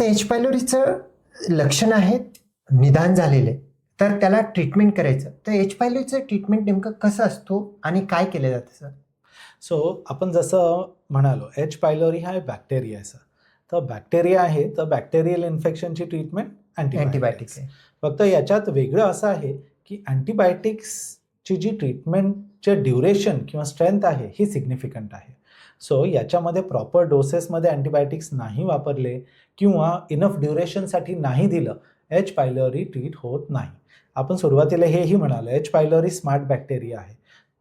आता एच पायलोरीचं लक्षण आहेत, निदान झालेले, तर त्याला ट्रीटमेंट करायचं, तर एच पायलोरीचं ट्रीटमेंट नेमकं कसं असतो आणि काय केलं जातं सर? सो आपण जसं म्हणालो, एच पायलोरी हा बॅक्टेरिया आहे सर. तर बॅक्टेरिया आहे, तर बॅक्टेरियल इन्फेक्शनची ट्रीटमेंट अँटीबायोटिक अँटीबायोटिक्स. आहे. फक्त याच्यात वेगळं असं आहे की अँटीबायोटिक्सची जी ट्रीटमेंटचे ड्युरेशन किंवा स्ट्रेंथ आहे ही सिग्निफिकंट आहे. सो याच्यामध्ये प्रॉपर डोसेसमध्ये अँटीबायोटिक्स नाही वापरले किंवा इनफ ड्युरेशनसाठी नाही दिलं, एच पायलोरी ट्रीट होत नाही. आपण सुरुवातीला हेही म्हणालो, एच पायलोरी स्मार्ट बॅक्टेरिया आहे,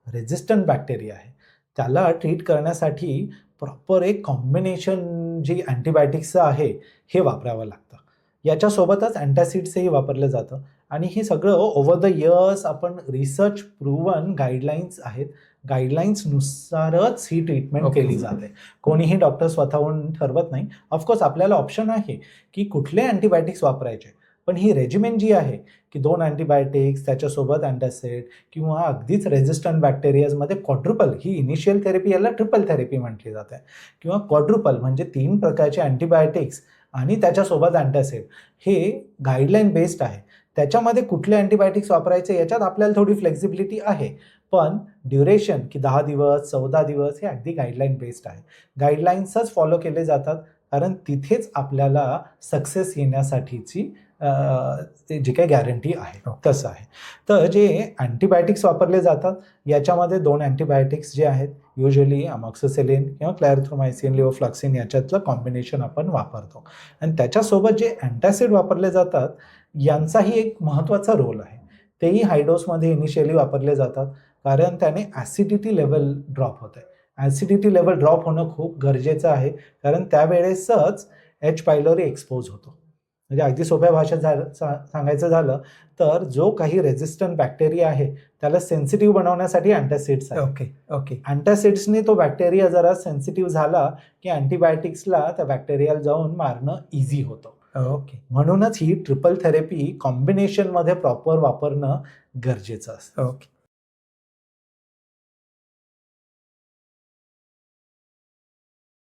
रेझिस्टंट बॅक्टेरिया आहे. त्याला ट्रीट करण्यासाठी प्रॉपर एक कॉम्बिनेशन जी अँटीबायोटिक्सचं आहे हे वापरावं लागतं. याच्यासोबतच अँटासिड्सही वापरलं जातं आणि हे सगळं ओव्हर द इयर्स आपण रिसर्च प्रूव्हन गाईडलाईन्स आहेत, गाईडलाईन्सनुसारच ही ट्रीटमेंट Okay. केली जाते. कोणीही डॉक्टर स्वतःहून ठरवत नाही. ऑफकोर्स आपल्याला ऑप्शन आहे की कुठले अँटीबायोटिक्स वापरायचे, पण ही रेजिमेन जी आहे की 2 अँटीबायोटिक्स त्याच्यासोबत अँटासिड किंवा अगदीच रेझिस्टंट बॅक्टेरियाजमध्ये क्वाड्रुपल, ही इनिशियल थेरपी, याला ट्रिपल थेरपी म्हटली जाते, किंवा क्वाड्रुपल म्हणजे 3 प्रकारचे अँटीबायोटिक्स आणि त्याच्यासोबत अँटासिड, हे गाईडलाईन बेस्ड आहे. त्याच्यामध्ये कुठले अँटीबायोटिक्स वापरायचे याच्यात आपल्याला थोडी फ्लेक्झिबिलिटी आहे, पण ड्युरेशन की 10 दिवस 14 दिवस हे अगदी गाईडलाईन बेस्ड आहे. गाईडलाईन्सच फॉलो केले जातात, कारण तिथेच आपल्याला सक्सेस येण्यासाठीची जी काही गॅरंटी आहे तसं आहे. तर जे अँटीबायोटिक्स वापरले जातात याच्यामध्ये 2 अँटीबायोटिक्स जे आहेत, युजली अमॉक्सिसिलिन किंवा क्लॅरिथ्रोमायसिन, लिओफ्लॉक्सिन याच्यातलं कॉम्बिनेशन आपण वापरतो. आणि त्याच्यासोबत जे अँटासिड वापरले जातात यांचाही एक महत्त्वाचा रोल आहे. तेही हाय डोसमध्ये इनिशियली वापरले जातात, कारण त्याने ॲसिडिटी लेवल ड्रॉप होते. ॲसिडिटी लेवल ड्रॉप होणं खूप गरजेचं आहे, कारण त्यावेळेसच एच पायलोरी एक्सपोज होतो. म्हणजे अगदी सोप्या भाषेत सांगायचं झालं तर जो काही रेझिस्टंट बॅक्टेरिया आहे त्याला सेन्सिटिव्ह बनवण्यासाठी अँटासिड्स आहे. ओके. अँटासिड्सने तो बॅक्टेरिया जरा सेन्सिटिव्ह झाला की अँटीबायोटिक्सला त्या बॅक्टेरियाला जाऊन मारणं इझी होतं. ओके. म्हणूनच ही ट्रिपल थेरपी कॉम्बिनेशनमध्ये प्रॉपर वापरणं गरजेचं असतं. ओके.